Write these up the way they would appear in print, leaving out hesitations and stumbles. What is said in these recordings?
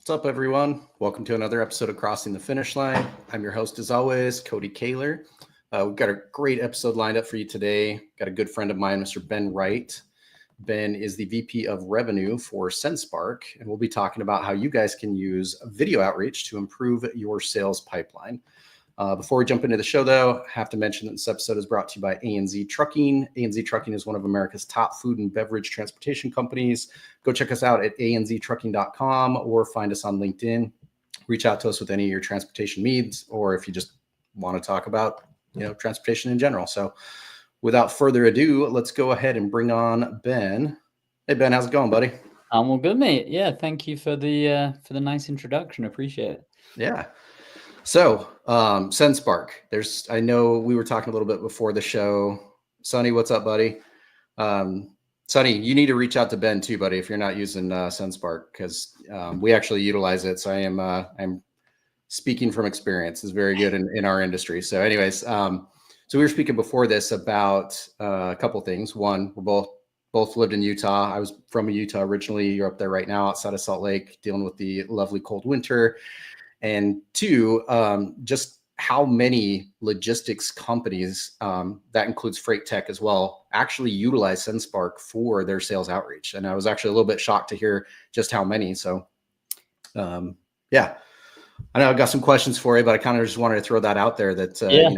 What's up, everyone? Welcome to another episode of Crossing the Finish Line. I'm your host, as always, Cody Kaler. We've got a great episode lined up for you today. Got a good friend of mine, Mr. Ben Wright. Ben is the VP of Revenue for Sendspark, and we'll be talking about how you guys can use video outreach to improve your sales pipeline. Before we jump into the show, though, I have to mention that this episode is brought to you by ANZ Trucking. ANZ Trucking is one of America's top food and beverage transportation companies. Go check us out at anztrucking.com or find us on LinkedIn. Reach out to us with any of your transportation needs, or if you just want to talk about, transportation in general. So without further ado, let's go ahead and bring on Ben. Hey, Ben, how's it going, buddy? I'm all good, mate. Yeah, thank you for the nice introduction. Appreciate it. Yeah. So, Sendspark, I know we were talking a little bit before the show. Sonny, what's up, buddy? Sonny, you need to reach out to Ben too, buddy, if you're not using Sendspark, because we actually utilize it. So I'm speaking from experience. It's very good in our industry. So anyways, so we were speaking before this about a couple things. One, we're both lived in Utah. I was from Utah originally. You're up there right now outside of Salt Lake, dealing with the lovely cold winter. And two, just how many logistics companies, that includes freight tech as well, actually utilize Sendspark for their sales outreach. And I was actually a little bit shocked to hear just how many. So, yeah, I know I've got some questions for you, but I kind of just wanted to throw that out there that, Yeah.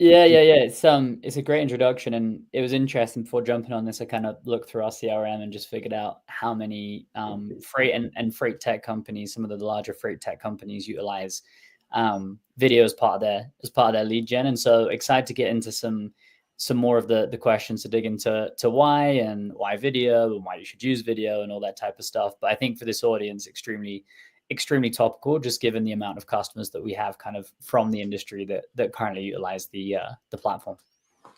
It's a great introduction, and it was interesting. Before jumping on this, I kind of looked through our CRM and just figured out how many freight and freight tech companies, some of the larger freight tech companies, utilize video as part of their lead gen. And so excited to get into some more of the questions, to dig into why video, and why you should use video and all that type of stuff. But I think for this audience, extremely topical, just given the amount of customers that we have kind of from the industry that currently utilize the platform.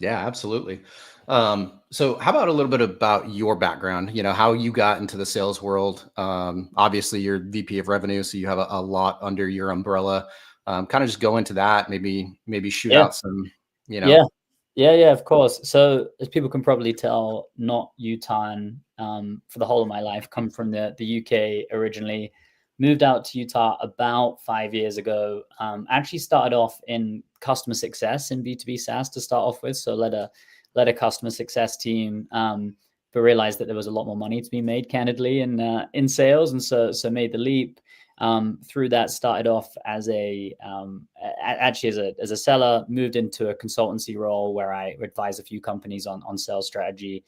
Yeah, absolutely. So how about a little bit about your background, how you got into the sales world? Obviously you're VP of Revenue, so you have a lot under your umbrella. Kind of just go into that, maybe shoot out some, Yeah, of course. So as people can probably tell, not Utah, for the whole of my life, come from the UK originally. Moved out to Utah about 5 years ago. Actually started off in customer success in B2B SaaS to start off with. So led a customer success team, but realized that there was a lot more money to be made, candidly, in sales. And so made the leap. Through that, started off as actually as a seller, moved into a consultancy role where I advise a few companies on sales strategy,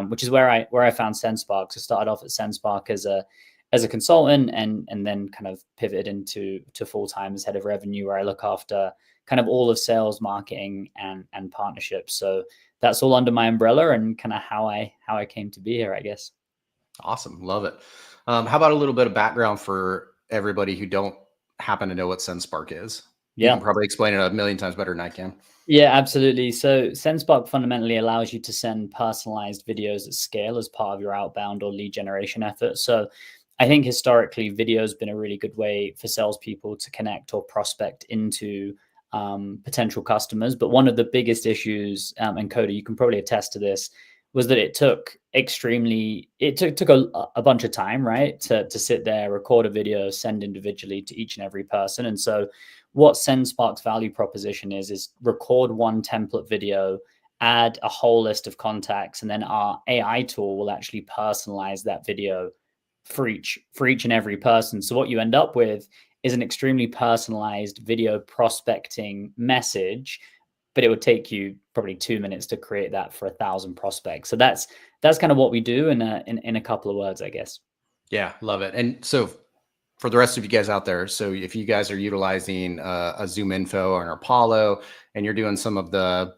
which is where I found Sendspark. So started off at Sendspark as a consultant, and then kind of pivoted into full time as head of revenue, where I look after kind of all of sales, marketing, and partnerships. So that's all under my umbrella, and kind of how I came to be here, I guess. Awesome. Love it. How about a little bit of background for everybody who don't happen to know what Sendspark is? You can probably explain it a million times better than I can. Yeah, absolutely. So Sendspark fundamentally allows you to send personalized videos at scale as part of your outbound or lead generation effort. So I think historically, video has been a really good way for salespeople to connect or prospect into potential customers. But one of the biggest issues, and Cody, you can probably attest to this, was that it took a bunch of time, right, to sit there, record a video, send individually to each and every person. And so what Sendspark's value proposition is record one template video, add a whole list of contacts, and then our AI tool will actually personalize that video for each and every person. So what you end up with is an extremely personalized video prospecting message, but it would take you probably 2 minutes to create that for 1,000 prospects. So that's kind of what we do in a couple of words, I guess. Yeah, love it. And so for the rest of you guys out there, so if you guys are utilizing a Zoom Info or an Apollo, and you're doing some of the,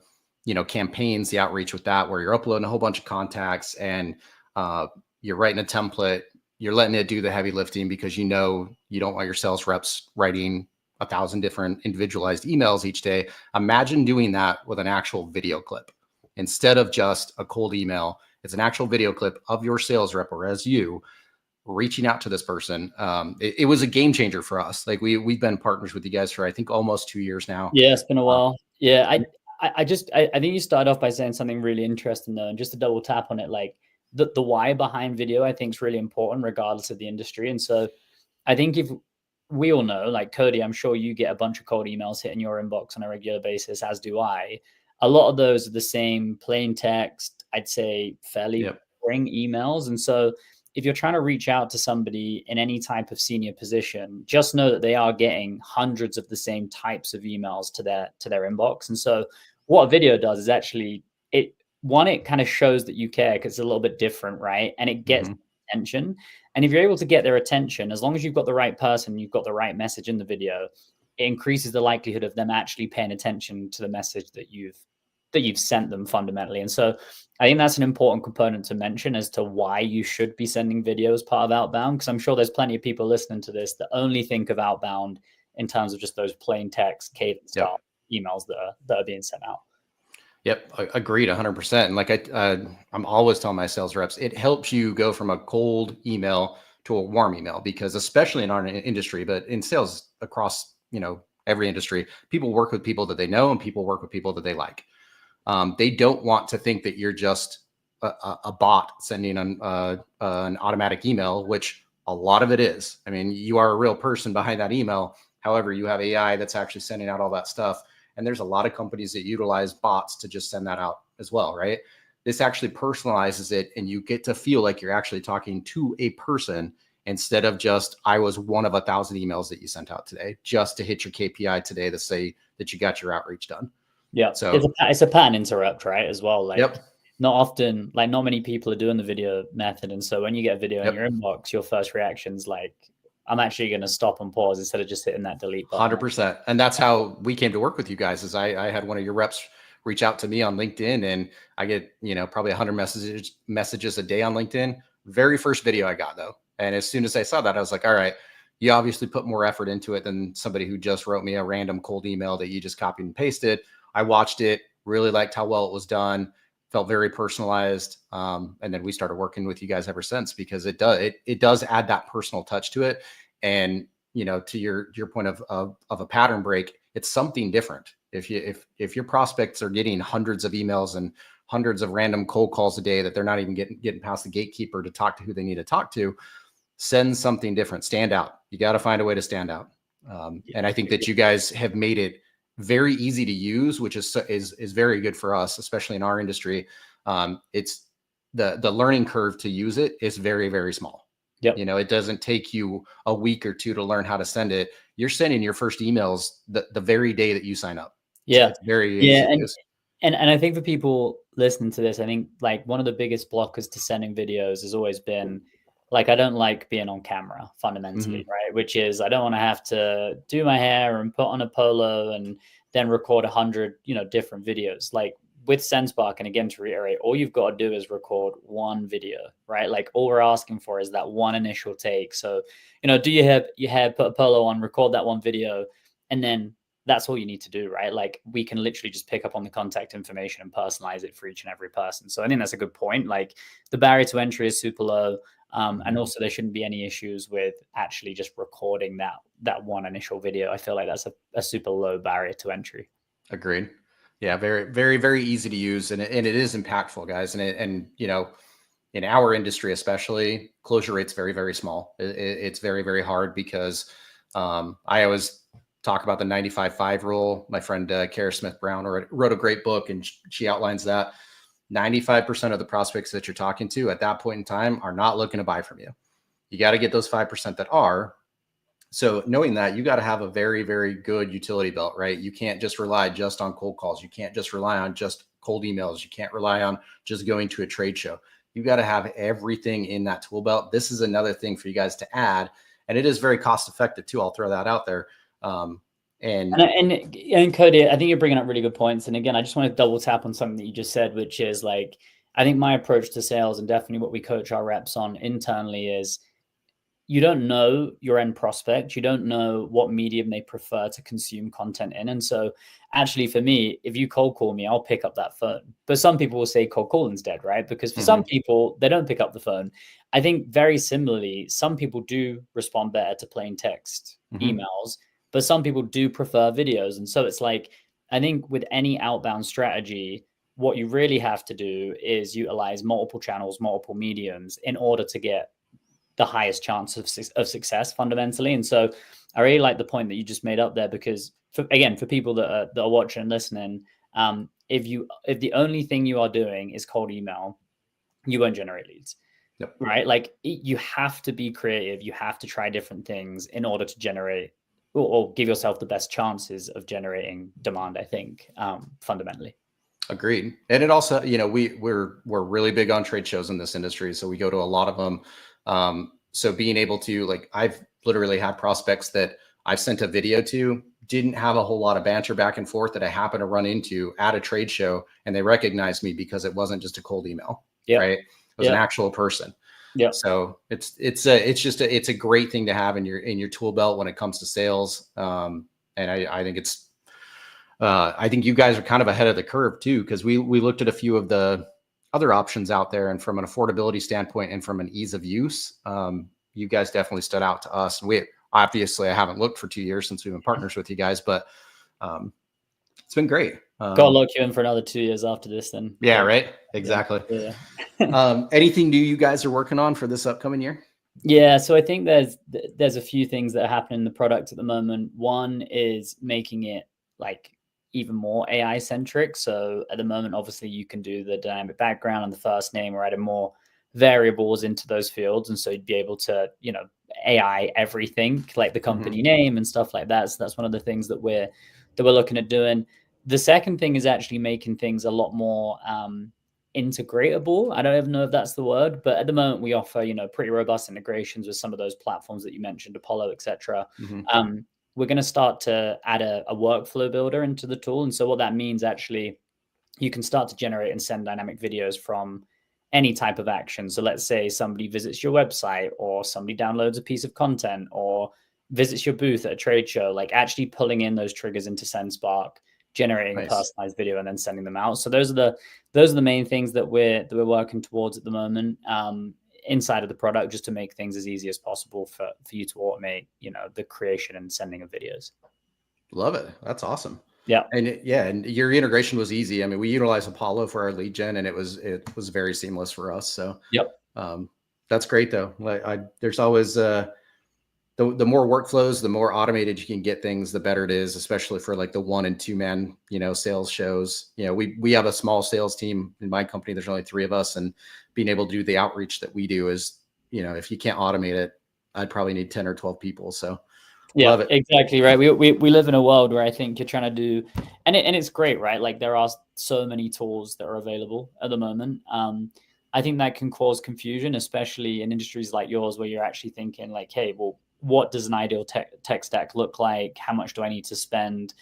campaigns, the outreach with that, where you're uploading a whole bunch of contacts and you're writing a template, you're letting it do the heavy lifting because you don't want your sales reps writing 1,000 different individualized emails each day. Imagine doing that with an actual video clip instead of just a cold email. It's an actual video clip of your sales rep or as you reaching out to this person. It was a game changer for us. Like we've been partners with you guys for, I think, almost 2 years now. Yeah, it's been a while. Yeah. I think you started off by saying something really interesting though. And just to double tap on it, like the why behind video, I think is really important regardless of the industry. And so I think if we all know, like Cody, I'm sure you get a bunch of cold emails hitting your inbox on a regular basis, as do I. A lot of those are the same plain text, I'd say fairly boring emails. And so if you're trying to reach out to somebody in any type of senior position, just know that they are getting hundreds of the same types of emails to their inbox. And so what a video does is actually it kind of shows that you care because it's a little bit different, right? And it gets attention. And if you're able to get their attention, as long as you've got the right person, you've got the right message in the video, it increases the likelihood of them actually paying attention to the message that you've sent them fundamentally. And so I think that's an important component to mention as to why you should be sending video as part of outbound, because I'm sure there's plenty of people listening to this that only think of outbound in terms of just those plain text cadence style emails that are being sent out. Yep. Agreed 100%. And like I'm always telling my sales reps, it helps you go from a cold email to a warm email, because especially in our industry, but in sales across, every industry, people work with people that they know and people work with people that they like. They don't want to think that you're just a bot sending an automatic email, which a lot of it is. I mean, you are a real person behind that email. However, you have AI that's actually sending out all that stuff. And there's a lot of companies that utilize bots to just send that out as well, right? This actually personalizes it, and you get to feel like you're actually talking to a person instead of just, I was one of 1,000 emails that you sent out today just to hit your KPI today to say that you got your outreach done. Yeah. So it's a pattern interrupt, right? As well. Like not many people are doing the video method. And so when you get a video in your inbox, your first reaction's like, I'm actually going to stop and pause instead of just hitting that delete button. 100%. And that's how we came to work with you guys. Is I had one of your reps reach out to me on LinkedIn, and I get, probably 100 messages a day on LinkedIn. Very first video I got though. And as soon as I saw that, I was like, all right, you obviously put more effort into it than somebody who just wrote me a random cold email that you just copied and pasted. I watched it, really liked how well it was done, felt very personalized. And then we started working with you guys ever since, because it does add that personal touch to it. And, to your point of a pattern break, it's something different. If your prospects are getting hundreds of emails and hundreds of random cold calls a day that they're not even getting past the gatekeeper to talk to who they need to talk to, send something different, stand out. You got to find a way to stand out. And I think that you guys have made it very easy to use, which is very good for us, especially in our industry. It's the learning curve to use it is very, very small. Yep. You know, it doesn't take you a week or two to learn how to send it. You're sending your first emails the very day that you sign up. Yeah. It's very easy Yeah. to use. And I think for people listening to this, I think like one of the biggest blockers to sending videos has always been like, I don't like being on camera fundamentally, right? Which is I don't want to have to do my hair and put on a polo and then record 100, different videos. Like with Sendspark, and again to reiterate, all you've got to do is record one video, right? Like all we're asking for is that one initial take. So, do your hair, put a polo on, record that one video, and then that's all you need to do, right? Like we can literally just pick up on the contact information and personalize it for each and every person. So I think that's a good point. Like the barrier to entry is super low. And also there shouldn't be any issues with actually just recording that one initial video. I feel like that's a super low barrier to entry. Agreed. Yeah. Very, very, very easy to use. And it is impactful, guys. And in our industry, especially, closure rate's very, very small. It's very, very hard because I always talk about the 95-5 rule. My friend Kara Smith Brown wrote a great book, and she outlines that 95% of the prospects that you're talking to at that point in time are not looking to buy from you. You got to get those 5% that are. So knowing that, you got to have a very, very good utility belt, right? You can't just rely just on cold calls. You can't just rely on just cold emails. You can't rely on just going to a trade show. You got to have everything in that tool belt. This is another thing for you guys to add. And it is very cost effective too. I'll throw that out there. And Cody, I think you're bringing up really good points. And again, I just want to double tap on something that you just said, which is like, I think my approach to sales and definitely what we coach our reps on internally is you don't know your end prospect. You don't know what medium they prefer to consume content in. And so actually for me, if you cold call me, I'll pick up that phone. But some people will say cold call instead, right? Because for some people, they don't pick up the phone. I think very similarly, some people do respond better to plain text emails, but some people do prefer videos. And so it's like, I think with any outbound strategy, what you really have to do is utilize multiple channels, multiple mediums in order to get the highest chance of success fundamentally. And so I really like the point that you just made up there, because for people that are watching and listening, if the only thing you are doing is cold email, you won't generate leads. Yep. Right? Like you have to be creative. You have to try different things in order to generate or give yourself the best chances of generating demand, I think, fundamentally. Agreed. And it also, we're really big on trade shows in this industry. So we go to a lot of them. So being able to, like, I've literally had prospects that I've sent a video to, didn't have a whole lot of banter back and forth, that I happen to run into at a trade show, and they recognized me because it wasn't just a cold email, right? It was an actual person. Yeah. So it's a great thing to have in your tool belt when it comes to sales. And I think I think you guys are kind of ahead of the curve too, because we looked at a few of the other options out there, and from an affordability standpoint and from an ease of use, you guys definitely stood out to us. I haven't looked for 2 years since we've been partners with you guys, but it's been great. Got to lock you in for another 2 years after this then. Yeah, right. Exactly. Yeah. Anything new you guys are working on for this upcoming year? Yeah, so I think there's a few things that are happening in the product at the moment. One is making it like even more AI centric. So at the moment, obviously you can do the dynamic background and the first name, or adding more variables into those fields. And so you'd be able to, AI everything, like the company name and stuff like that. So that's one of the things that we're looking at doing. The second thing is actually making things a lot more integratable. I don't even know if that's the word, but at the moment we offer, pretty robust integrations with some of those platforms that you mentioned, Apollo, etc. We're going to start to add a workflow builder into the tool. And so what that means, actually, you can start to generate and send dynamic videos from any type of action. So let's say somebody visits your website, or somebody downloads a piece of content, or visits your booth at a trade show, like actually pulling in those triggers into Sendspark, generating a personalized video, and then sending them out. So those are the main things that we're working towards at the moment. Inside of the product, just to make things as easy as possible for you to automate, the creation and sending of videos. Love it. That's awesome. Yeah. And your integration was easy. I mean, we utilize Apollo for our lead gen, and it was very seamless for us. So that's great though. There's always the more workflows, the more automated you can get things, the better it is, especially for like the 1 and 2 man, sales shows. We have a small sales team in my company. There's only 3 of us, and being able to do the outreach that we do is if you can't automate it, I'd probably need 10 or 12 people. So yeah, love it. exactly right. We live in a world where I think you're trying to do, and it's great, right? Like there are so many tools that are available at the moment. I think that can cause confusion, especially in industries like yours, where you're actually thinking like, hey, well, what does an ideal tech stack look like? How much do I need to spend,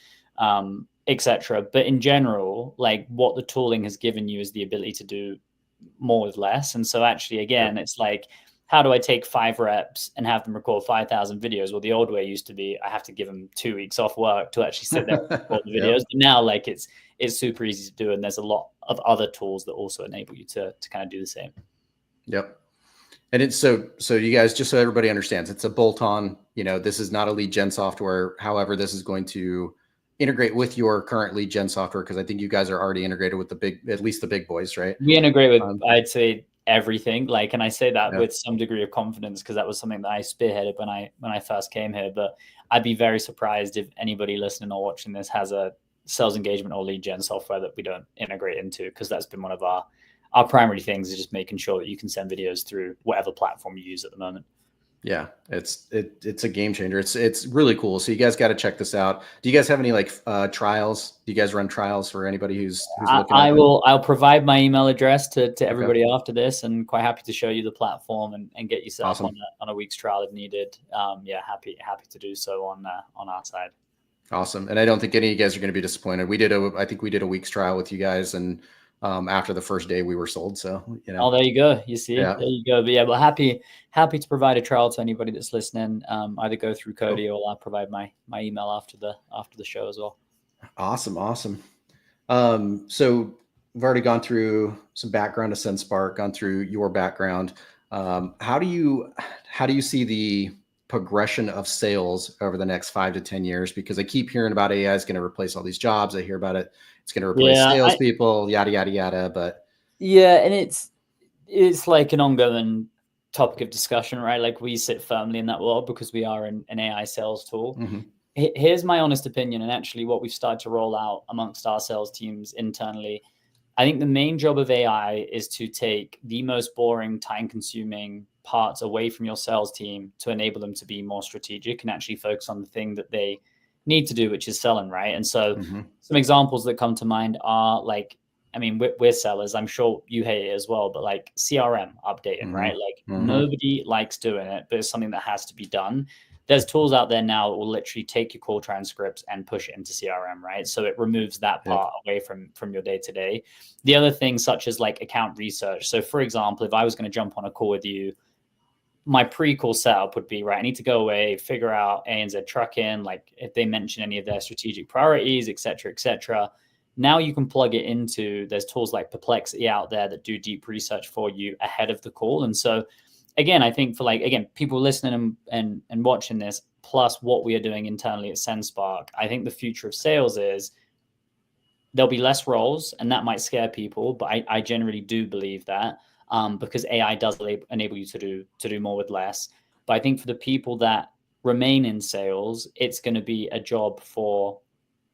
etc. But in general, like what the tooling has given you is the ability to do more with less. And so actually, again, it's like, how do I take 5 reps and have them record 5,000 videos? Well, the old way used to be I have to give them 2 weeks off work to actually sit there and record the videos. But now, like it's super easy to do, and there's a lot of other tools that also enable you to kind of do the same. Yep. And it's so you guys, just so everybody understands, it's a bolt-on. This is not a lead gen software. However, this is going to integrate with your current lead gen software, because I think you guys are already integrated with at least the big boys, right? We integrate with, I'd say, everything. Like, and I say that Yeah. with some degree of confidence because that was something that I spearheaded when I first came here. But I'd be very surprised if anybody listening or watching this has a sales engagement or lead gen software that we don't integrate into, because that's been one of our primary things, is just making sure that you can send videos through whatever platform you use at the moment. Yeah, it's a game changer. It's really cool. So you guys got to check this out. Do you guys have any trials? Do you guys run trials for anybody who's looking at it? I'll provide my email address to everybody after this, and quite happy to show you the platform and get you set up on a week's trial if needed. Happy to do so on our side. Awesome. And I don't think any of you guys are going to be disappointed. I think we did a week's trial with you guys, and after the first day we were sold. So, Oh, there you go. You see, yeah. There you go. But yeah, well, happy to provide a trial to anybody that's listening. Either go through Cody, or I'll provide my email after the show as well. Awesome. So we've already gone through some background of Sendspark, gone through your background. How do you see the progression of sales over the next 5 to 10 years? Because I keep hearing about AI is going to replace all these jobs. I hear about it. It's going to replace salespeople, yada, yada, yada. But yeah, and it's like an ongoing topic of discussion, right? Like we sit firmly in that world because we are an AI sales tool. Mm-hmm. Here's my honest opinion, and actually what we've started to roll out amongst our sales teams internally. I think the main job of AI is to take the most boring, time-consuming parts away from your sales team to enable them to be more strategic and actually focus on the thing that they need to do, which is selling, right? And so some examples that come to mind are like, I mean, we're sellers. I'm sure you hate it as well, but like CRM updating, right? Like nobody likes doing it, but it's something that has to be done. There's tools out there now that will literally take your call transcripts and push it into CRM, right? So it removes that part away from your day-to-day. The other things, such as like account research. So for example, if I was going to jump on a call with you, my pre-call setup would be, right, I need to go away, figure out A&Z trucking, like if they mention any of their strategic priorities, et cetera, et cetera. Now you can plug it into, there's tools like Perplexity out there that do deep research for you ahead of the call. And so again, I think for people listening and watching this, plus what we are doing internally at Sendspark, I think the future of sales is there'll be less roles, and that might scare people, but I generally do believe that because AI does enable you to do more with less. But I think for the people that remain in sales, it's going to be a job for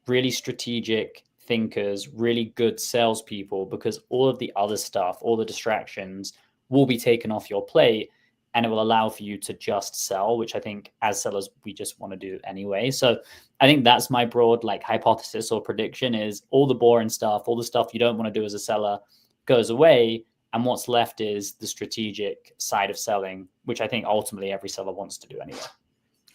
really strategic thinkers, really good salespeople, because all of the other stuff, all the distractions will be taken off your plate, and it will allow for you to just sell, which I think as sellers, we just want to do anyway. So I think that's my broad hypothesis or prediction, is all the boring stuff, all the stuff you don't want to do as a seller goes away. And what's left is the strategic side of selling, which I think ultimately every seller wants to do anyway.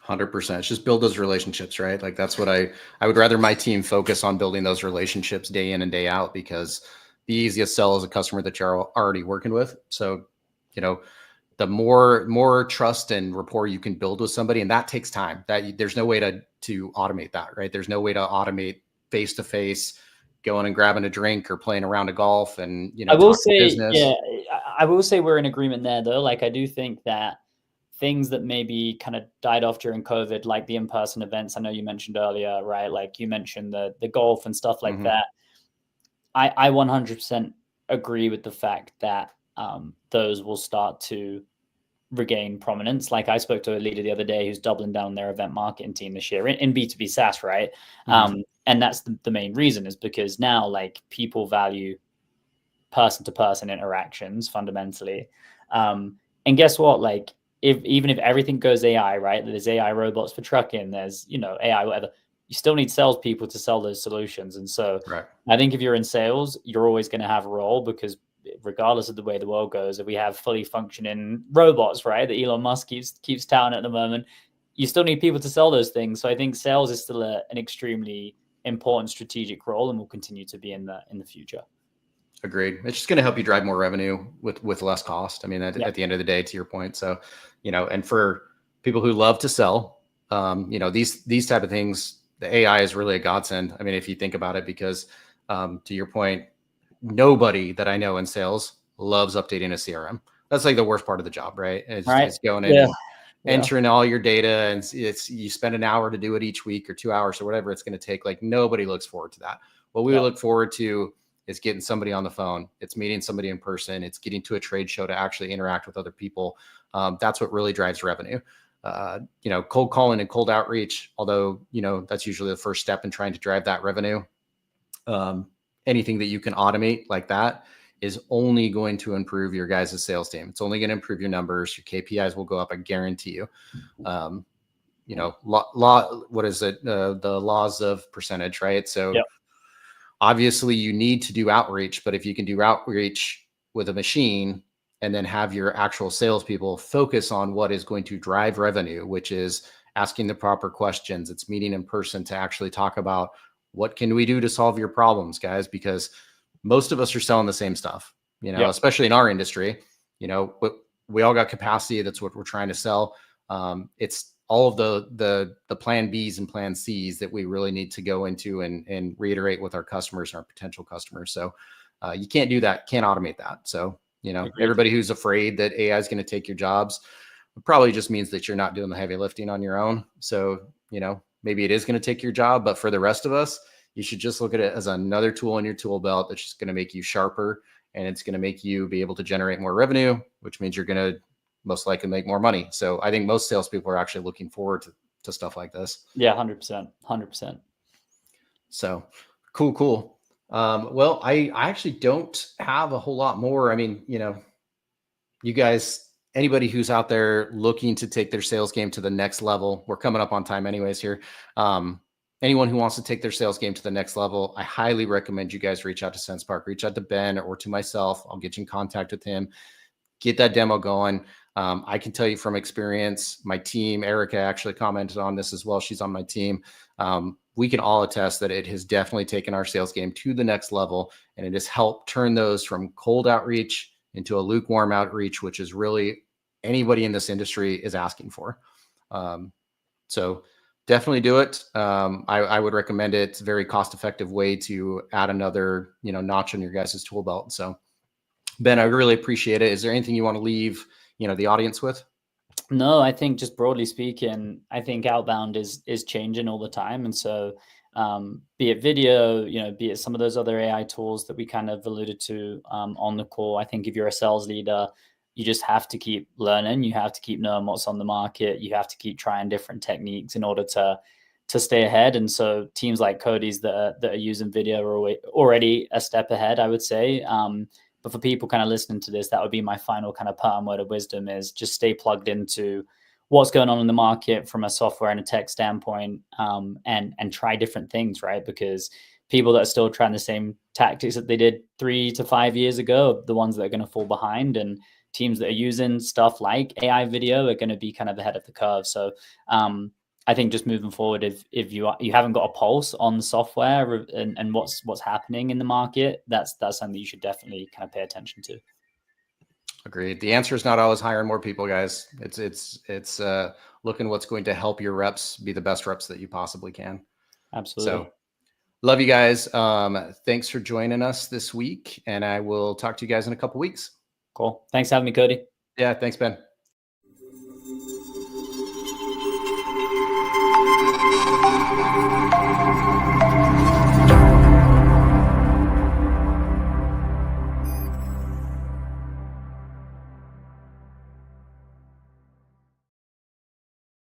100%. It's just build those relationships, right? Like that's what I would rather my team focus on, building those relationships day in and day out, because the easiest sell is a customer that you're already working with. So, the more trust and rapport you can build with somebody, and that takes time. That there's no way to automate that, right? There's no way to automate face-to-face, going and grabbing a drink or playing a round of golf and, I will say, business. Yeah, I will say we're in agreement there though. Like I do think that things that maybe kind of died off during COVID, like the in-person events, I know you mentioned earlier, right? Like you mentioned the golf and stuff like that. I 100% agree with the fact that those will start to regain prominence. Like I spoke to a leader the other day who's doubling down their event marketing team this year in B2B SaaS, right? And that's the main reason, is because now people value person-to-person interactions fundamentally. And guess what? Like, even if everything goes AI, right? There's AI robots for trucking, there's, AI, whatever. You still need salespeople to sell those solutions. And so Right. I think if you're in sales, you're always going to have a role, because regardless of the way the world goes, if we have fully functioning robots, right, that Elon Musk keeps touting at the moment, you still need people to sell those things. So I think sales is still an extremely important strategic role, and will continue to be in the future. Agreed. It's just going to help you drive more revenue with less cost. I mean, at the end of the day, to your point. So, and for people who love to sell, these type of things, the AI is really a godsend. I mean, if you think about it, because to your point, nobody that I know in sales loves updating a CRM. That's like the worst part of the job, right? It's going in and entering all your data, and you spend an hour to do it each week or 2 hours or whatever it's going to take. Like, nobody looks forward to that. What we look forward to is getting somebody on the phone. It's meeting somebody in person. It's getting to a trade show to actually interact with other people. That's what really drives revenue. Cold calling and cold outreach, although, that's usually the first step in trying to drive that revenue. Anything that you can automate like that is only going to improve your guys' sales team. It's only going to improve your numbers. Your KPIs will go up. I guarantee you. What is it? The laws of percentage, right? So obviously you need to do outreach, but if you can do outreach with a machine and then have your actual salespeople focus on what is going to drive revenue, which is asking the proper questions, it's meeting in person to actually talk about what can we do to solve your problems, guys, because most of us are selling the same stuff, especially in our industry. We all got capacity. That's what we're trying to sell. It's all of the plan Bs and plan Cs that we really need to go into and reiterate with our customers and our potential customers. So you can't do that, can't automate that. So, everybody who's afraid that AI is going to take your jobs, it probably just means that you're not doing the heavy lifting on your own. So, maybe it is going to take your job, but for the rest of us, you should just look at it as another tool in your tool belt that's just going to make you sharper, and it's going to make you be able to generate more revenue, which means you're going to most likely make more money. So I think most salespeople are actually looking forward to stuff like this. Yeah, 100%. So cool. Well, I actually don't have a whole lot more. I mean, you guys, anybody who's out there looking to take their sales game to the next level, we're coming up on time anyways here. Anyone who wants to take their sales game to the next level, I highly recommend you guys reach out to Sendspark, reach out to Ben or to myself. I'll get you in contact with him, get that demo going. I can tell you from experience, my team, Erica actually commented on this as well. She's on my team. We can all attest that it has definitely taken our sales game to the next level, and it has helped turn those from cold outreach into a lukewarm outreach, which is really anybody in this industry is asking for. So definitely do it. I would recommend it. It's a very cost-effective way to add another, notch on your guys' tool belt. So Ben, I really appreciate it. Is there anything you want to leave, the audience with? No, I think just broadly speaking, I think outbound is changing all the time. And so be it video, be it some of those other AI tools that we kind of alluded to on the call. I think if you're a sales leader, you just have to keep learning. You have to keep knowing what's on the market. You have to keep trying different techniques in order to stay ahead. And so teams like Cody's that are using video are already a step ahead, I would say. But for people kind of listening to this, that would be my final kind of part and word of wisdom, is just stay plugged into what's going on in the market from a software and a tech standpoint, and try different things, right? Because people that are still trying the same tactics that they did 3 to 5 years ago are the ones that are going to fall behind, and teams that are using stuff like AI video are going to be kind of ahead of the curve. So I think just moving forward, if you haven't got a pulse on the software and what's happening in the market, that's something you should definitely kind of pay attention to. Agreed. The answer is not always hiring more people, guys. It's looking what's going to help your reps be the best reps that you possibly can. Absolutely. So love you guys. Thanks for joining us this week, and I will talk to you guys in a couple weeks. Cool. Thanks for having me, Cody. Yeah. Thanks, Ben.